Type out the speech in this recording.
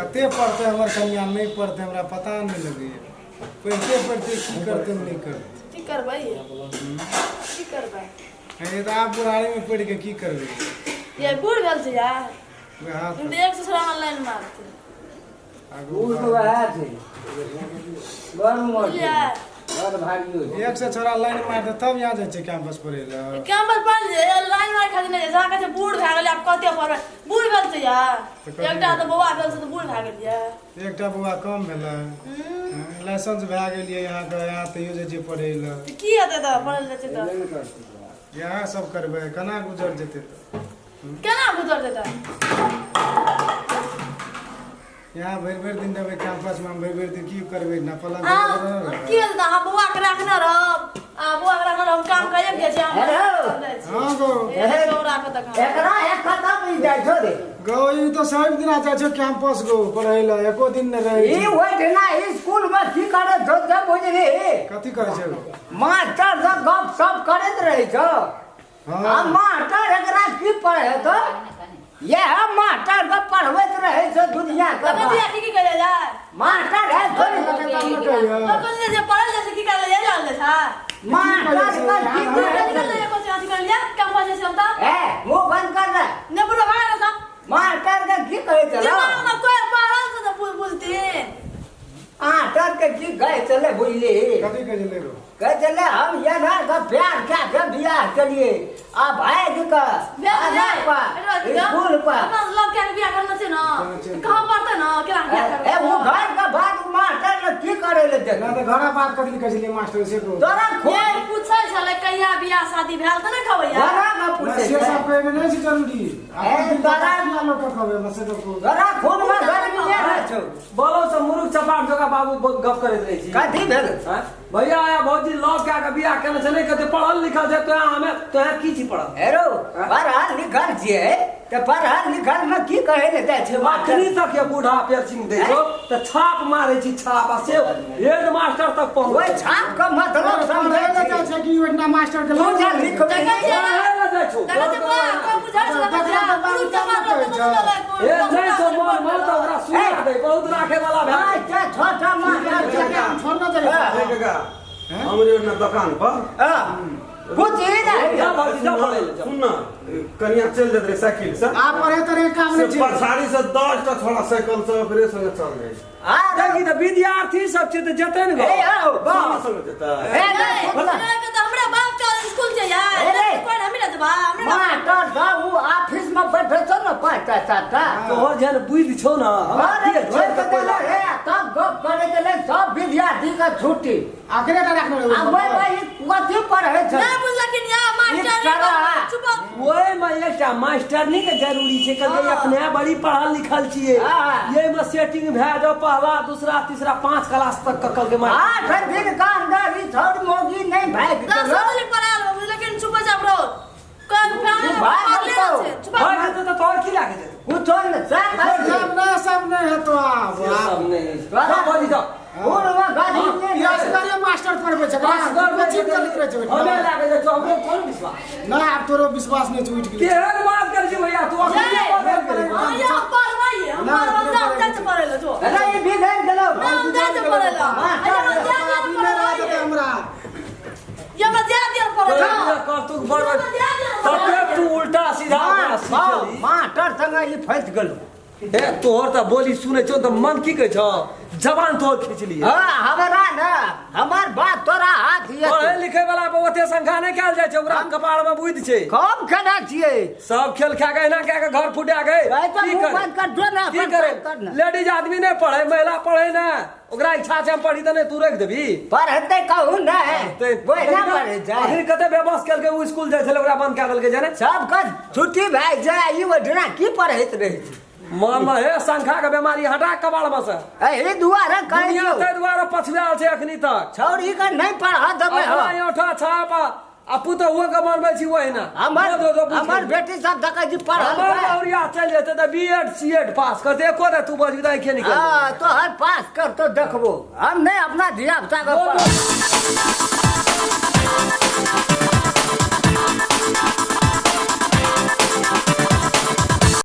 कते पढ़ते हमर कन्या नहीं पढ़ते हमरा पता नहीं लगे पढ़ते पढ़ते की करते नहीं करते की करबै की करबै ये तो आप बुढ़ारी में पढ़ के की करबे ये बूढ़ भेल छै यार हां हम तो 100 साल ऑनलाइन मारते बूढ़ तो वह छै गरम मोट और भागियो एक से छोरा लाइन मार दे तब यहाँ जाए कैंपस पढ़े ला कैंपस पढ़ जे लाइन मार खातिर नहीं जा के बूढ़ भए गेल आप कते पढ़बै बूढ़ भेल छै यार एकटा तो बौआ भेल छै तो बूढ़ भए गेल या एकटा बौआ कम भेला लाइसेंस भए गेल यहाँ के यहाँ तैयो जे पढ़े ला की हेतै त पढ़ल जाइ छै त यहाँ सब करबे केना गुजर जेते केना गुजर जेतै यहाँ भरि दिन देबै कैंपस में भरि दिन की करबै ना पलंग की हेतै हम बौआ के रखने रहब बौआ के रखने हम काम करे के छै हां गो एकरा के तक एकरा एक खत्म हो जाय छो रे गो ई तो सब दिन आ जाय छो कैंपस गो पढ़ै ला एको दिन न रहै ई होय छै ना स्कूल में की करे छो जब बुझली कथि करे छै मास्टर सब गप सब करैत रहै छो हां मास्टर एकरा की पढ़े तो ये हम मास्टर को पढ़बैत रहे छो दुनिया के कथि की करे जा मास्टर है थोड़ी अपन जे पढ़ल जे की करे जा जान ले था मास्टर का की करे को से कर लिया कैंपस से होता ए मुंह बंद कर रे ने बुढ़ा भागा था मास्टर का की करे चलो दिमाग में कोई पढ़ल से तो बोलती मास्टर के की गए चले बुझली कथि के ले रो कह चले हम ये ना का प्यार क्या के बियाह करिए आ भाई जी का स्कूल पर अपन लोग के बियाह करना छै ना कहां पढ़ते ना केना बियाह करते ए वो घर का बात मास्टर ने की करे ले देख ना तो घरा बात कथि कहै छै मास्टर से को तोरा कोई पूछै छले कहिया बियाह शादी भेल त नै खबै यार घरा का पूछे से सब कहबे नहीं छै जरूरी ए तोरा ना लोग कहबे मसे तो घरा खून में गर्मी नहीं है छो बोलो से मुरुख चपाट जगह बाबू गप करैत रहै छी कथी भेल भैया आया भौजी लव क्या के बियाह केने छै नहीं कहते पढ़ल लिखल छै तो हमें तो की छी पढ़ल हेरो पढ़ल लिखल छिए त पढ़ल लिखल में की कहे ले जाय छै अखनी तक ये बूढ़ा पेचिंग दे छो त छाप मारे छी छाप आ से हेड मास्टर तक पहुंच ओए छाप का मतलब समझे छै कि ओना मास्टर के तू जा लिखबे ले जाय छो देखै छै कोई बुझाय छले बच्चा गुरु जमात ए जय छो मोर तो ओकरा सुना दे बहुत राखे वाला हां भे क्या छोटा मास्टर छोड़ना चाहिए हमरे ना दुकान पर हां कुछ ही नहीं जा भौजी जा पढ़े ले सुन ना कनिया चल जात रे साइकिल से आप पढ़े तरह काम से नहीं पछाड़ी से 10 टा छोड़ा साइकिल से फिर संगे चल जाई आ देखी त विद्यार्थी सब छै त जते ने ए आओ बा संगे जता ए नहीं के त हमरा बाप के स्कूल छै यार कोई हम ना जबा हमरा मास्टर साहब वो ऑफिस में बैठे छो ना पांचटा सातटा तोहर जन बुद्धि छौ ना अरे छोड़ के देला रे तब गप करे के ले सब विद्यार्थी का छुट्टी आखिर का रखना रे अब भाई कथि पढ़े छ ना बुझलखिन या मास्टर चुप ओए में एकटा मास्टरनी के जरूरी छै कहे अपने बड़ी पढ़ल लिखल छिए ये में सेटिंग भए जाओ पहला दूसरा तीसरा 5 क्लास तक ककल के मार 8 दिन का अंदर ही छोड़ मोगी नहीं भाग दस चलो साल पढ़ाल लेकिन चुप जा ब्रो कौन भाग ले तो। चुप भाई तो तोर की लागे छै कुछ न सब नहीं है तो आप सब नहीं जा बोली जा पूर्वा गाड़ी ने यार मास्टर पढ़बे छै कोचिंग के लिख रहे छै हमें लागे छै हमरे कोन विश्वास ना आप तोरो विश्वास नहीं उठ गेल केहन बात कर छी भैया तू अकेले पढ़ करे या पढ़वाई हम हम जा पढ़े लो जो अरे ये बिगड़ गेलो हम जा पढ़े लो हमरा या मत जा पढ़े लो कर तू बड़ तते तू उल्टा सीधा सीखली मास्टर संग ये फंस गेलो ए तोहर त बोली सुनै छौ त मन की कहै छ जवान तोहर खींच लिए हां हमरा ना हमार बात तोरा हाथ ये पढ़े लिखे वाला पे ओते संख्या नहीं कैल जाय छै ओकरा कपाड़ में बुद्धि छै कब खेला छिए सब खेल खा के ना के घर फुटा गए की बंद कर दो ना की करे लेडीज आदमी नहीं पढ़े महिला पढ़े ना ओकरा इच्छा से हम पढ़ी त नहीं तू रख देबी पढ़ते कहू ना वो ना पढ़े जाए आखिर कते बेबस केल के उ स्कूल जाय छले ओकरा बंद कर देल के जाने सब का छुट्टी भाई जाए ई वडना की पढ़ैत रहे मन में हे संख्या के बीमारी हटा कबाड़ में से ए दुआरा कह दुनिया ते द्वारा पछुआल छै अखनी तक छौरी का नहीं पढ़ा दबे हो ओठा छाप अपू तो हुआ के बनबै छी वही ना हमर बेटी सब धका जी पढ़ल हमर औरिया चल जेते त बीएड सीएड पास करते एको रे तू बजबी त के निकल हां तो हर पास कर तो देखबो हम नहीं अपना धिया पुता का